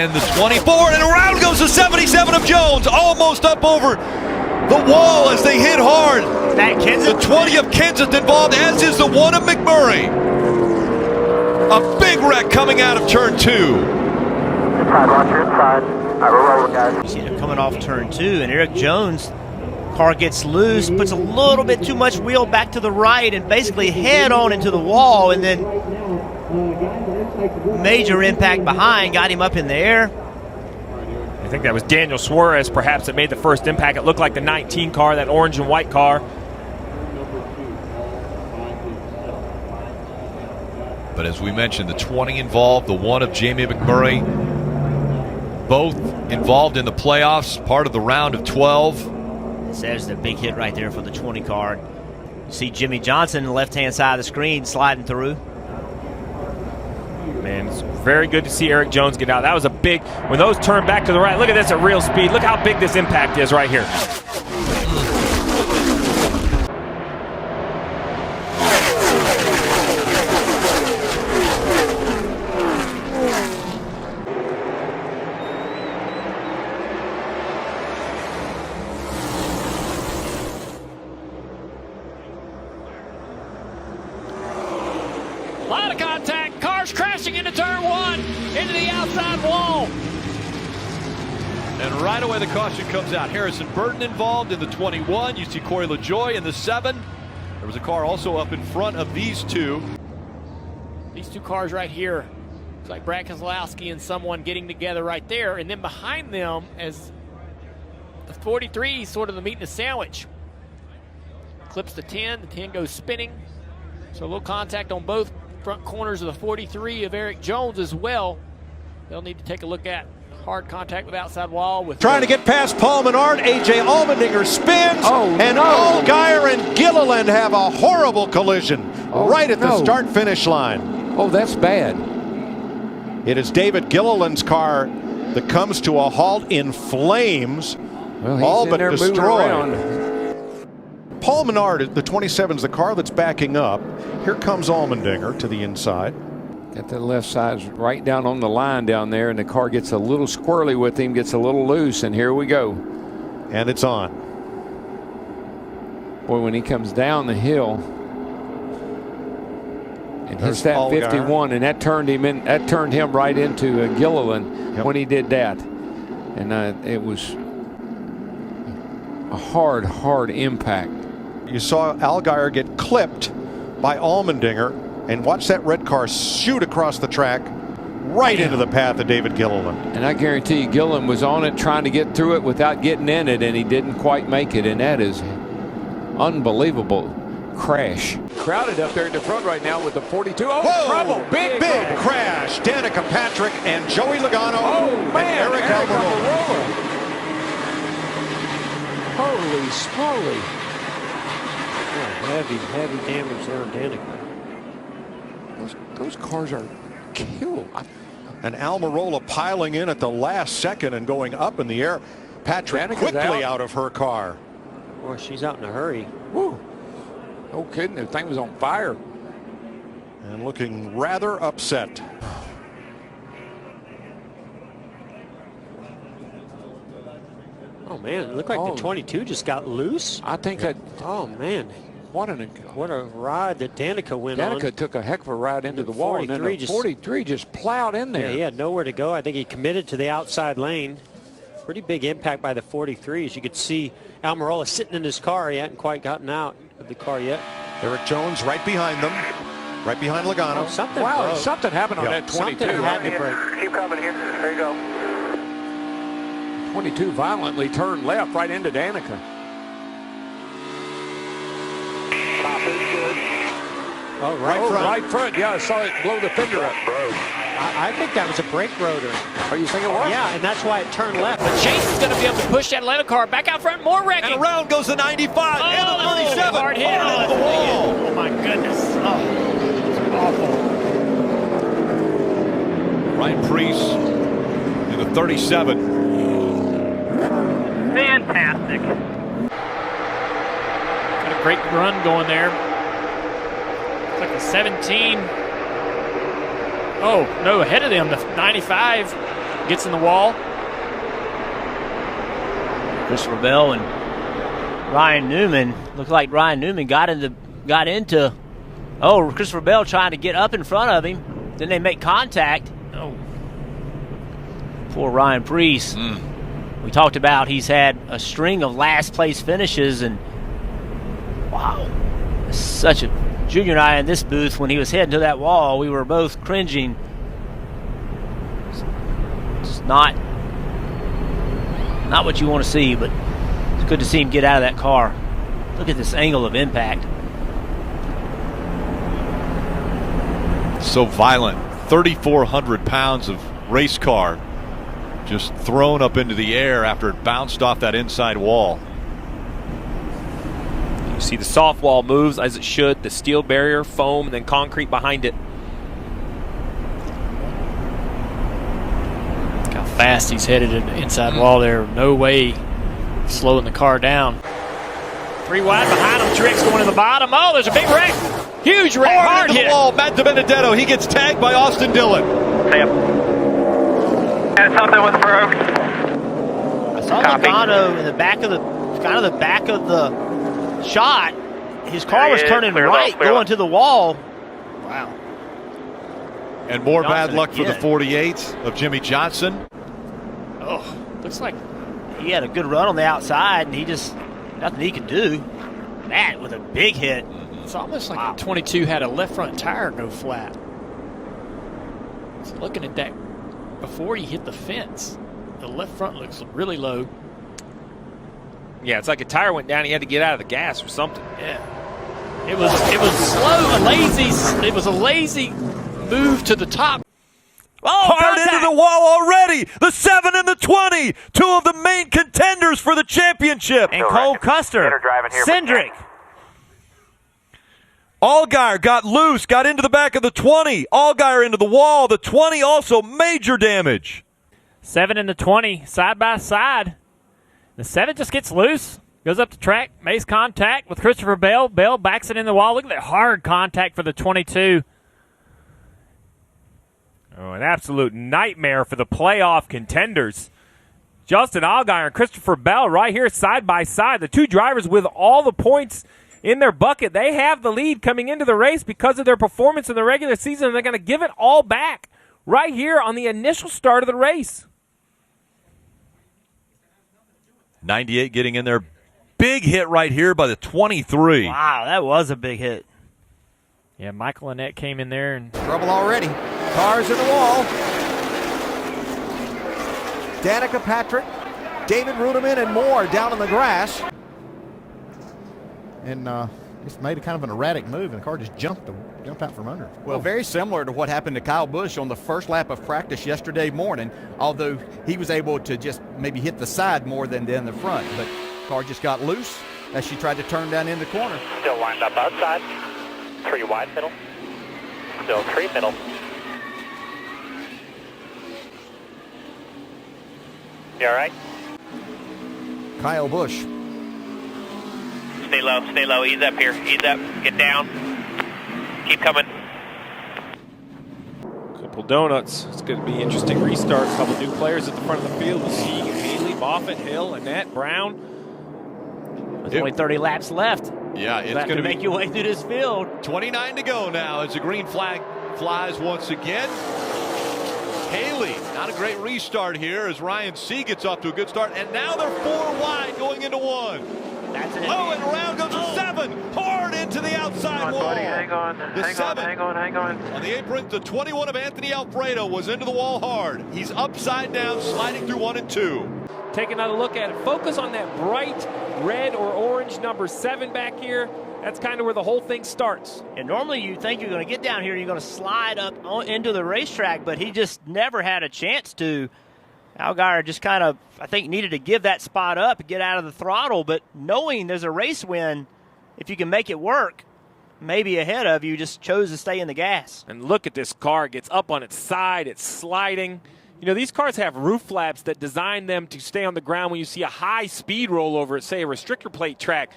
And the 24, and around goes the 77 of Jones, almost up over the wall as they hit hard. The 20 of Kenseth involved, as is the 1 of McMurray. A big wreck coming out of turn 2. Inside, watch your inside. All right, we're rolling, guys. You see they're coming off turn 2, and Eric Jones' car gets loose, puts a little bit too much wheel back to the right, and basically head on into the wall, and then major impact behind, got him up in the air. I think that was Daniel Suarez perhaps that made the first impact. It looked like the 19 car, that orange and white car. But as we mentioned, the 20 involved, the 1 of Jamie McMurray, both involved in the playoffs, part of the round of 12. There's the big hit right there for the 20 car. You see Jimmy Johnson on the left-hand side of the screen sliding through. Man, it's very good to see Eric Jones get out. That was a big, when those turn back to the right, look at this at real speed. Look how big this impact is right here. A lot of contact. Cars crashing into turn 1, into the outside wall. And right away the caution comes out. Harrison Burton involved in the 21. You see Corey LaJoie in the 7. There was a car also up in front of these two. These two cars right here. It's like Brad Keselowski and someone getting together right there. And then behind them, as the 43 sort of the meat in the sandwich. Clips the 10. The 10 goes spinning. So a little contact on both front corners of the 43 of Eric Jones as well. They'll need to take a look at hard contact with outside wall. With trying to get past Paul Menard. A.J. Allmendinger spins, and Allgaier and Gilliland have a horrible collision right at the start-finish line. Oh, that's bad. It is David Gilliland's car that comes to a halt in flames, Well, all he's but in there moving destroyed. around. Paul Menard, the 27 is the car that's backing up. Here comes Allmendinger to the inside. Got that left side right down on the line down there, and the car gets a little squirrely with him, gets a little loose, and here we go. And it's on. Boy, when he comes down the hill and hits that Allgaier. 51, and that turned him in. That turned him right into Gilliland when he did that, and it was a hard impact. You saw Allgaier get clipped by Allmendinger, and watch that red car shoot across the track right into the path of David Gilliland. And I guarantee you Gilliland was on it trying to get through it without getting in it, and he didn't quite make it, and that is unbelievable crash. Crowded up there in the front right now with the 42. Oh, Whoa, trouble. big crash. Danica Patrick and Joey Logano and Eric Almirola. Holy smoly. Heavy damage there on Danica. Those cars are killed. And Almirola piling in at the last second and going up in the air. Patrick Danica's quickly out of her car. Boy, she's out in a hurry. Woo. No kidding, the thing was on fire. And looking rather upset. Oh man, it looked like the 22 just got loose. I think that. Oh man, what a ride that Danica went on. Danica took a heck of a ride into the wall, and then the 43 just plowed in there. Yeah, he had nowhere to go. I think he committed to the outside lane. Pretty big impact by the 43. As you could see, Almirola sitting in his car. He hadn't quite gotten out of the car yet. Eric Jones right behind them, right behind Logano. Oh, something Wow, broke. something happened on that 22. Something had to break. Keep coming here. There you go. 22 violently turned left right into Danica. Oh, Right front. Yeah, I saw it blow the fender up. I think that was a brake rotor. Are you thinking what? Yeah, and that's why it turned left. But Chase is going to be able to push that Atlanta car back out front. More wrecking. And around goes the 95 and the 37. Hard hit. Right into the wall. Oh my goodness. Oh, it's awful. Ryan Preece in the 37. Fantastic. Got a great run going there. It's like a 17. Oh, no, ahead of them, the 95. Gets in the wall. Christopher Bell and Ryan Newman. Looked like Ryan Newman got into. Oh, Christopher Bell trying to get up in front of him. Then they make contact. Oh. Poor Ryan Priest. We talked about he's had a string of last place finishes, and wow, such a Junior and I in this booth, when he was heading to that wall, we were both cringing. It's not what you want to see, but it's good to see him get out of that car. Look at this angle of impact. So violent. 3,400 pounds of race car just thrown up into the air after it bounced off that inside wall. You see the soft wall moves as it should, the steel barrier, foam, and then concrete behind it. Look how fast he's headed in the inside wall there. No way slowing the car down. 3 wide behind him. Truex going to the bottom. Oh, there's a big wreck. Huge wreck. Hard into hit. The wall. Matt DiBenedetto. He gets tagged by Austin Dillon. Sam. And something with Brogue. I saw Logano in the back of the back of the shot. His car was turning right, going to the wall. Wow. And more Johnson bad luck again. for the 48 of Jimmy Johnson. Oh, looks like he had a good run on the outside, and he just nothing he could do. Matt with a big hit. it's almost like the 22 had a left front tire go flat. So looking at that before he hit the fence, the left front looks really low. Yeah, it's like a tire went down. He had to get out of the gas or something. Yeah, it was slow, It was a lazy move to the top. Oh, hard into the wall already. The 7 and the 20, two of the main contenders for the championship. And Cole Custer, Cindric. Allgaier got loose, got into the back of the 20. Allgaier into the wall. The 20 also major damage. 7 and the 20 side by side. The 7 just gets loose, goes up the track, makes contact with Christopher Bell. Bell backs it in the wall. Look at that hard contact for the 22. Oh, an absolute nightmare for the playoff contenders. Justin Allgaier and Christopher Bell right here side by side. The two drivers with all the points in their bucket. They have the lead coming into the race because of their performance in the regular season, and they're going to give it all back right here on the initial start of the race. 98 getting in there. Big hit right here by the 23. Wow, that was a big hit. Yeah, Michael Annette came in there and trouble already. Cars in the wall. Danica Patrick, David Ruderman, and more down in the grass. And just made a kind of an erratic move, and the car just jumped out from under. Well, very similar to what happened to Kyle Busch on the first lap of practice yesterday morning, although he was able to just maybe hit the side more than the front. But the car just got loose as she tried to turn down in the corner. Still lined up outside. 3 wide middle. Still 3 middle. You all right? Kyle Busch. Stay low, ease up here, ease up, get down, keep coming. Couple donuts. It's going to be interesting restart. A couple new players at the front of the field. Sieg, Haley, Moffitt, Hill, Annette, Brown. There's only 30 laps left. Yeah, it's going to make your way through this field. 29 to go now as the green flag flies once again. Haley, not a great restart here as Ryan Sieg gets off to a good start. And now they're 4 wide going into 1. That's an and around goes the 7. Hard into the outside wall. Buddy, hang on. Hang on. On the apron, the 21 of Anthony Alfredo was into the wall hard. He's upside down, sliding through 1 and 2. Take another look at it. Focus on that bright red or orange number 7 back here. That's kind of where the whole thing starts. And normally you think you're going to get down here, you're going to slide up into the racetrack, but he just never had a chance to. Allgaier just kind of, I think, needed to give that spot up and get out of the throttle, but knowing there's a race win, if you can make it work, maybe ahead of you, just chose to stay in the gas. And look at this car. It gets up on its side. It's sliding. You know, these cars have roof flaps that design them to stay on the ground when you see a high speed rollover at, say, a restrictor plate track.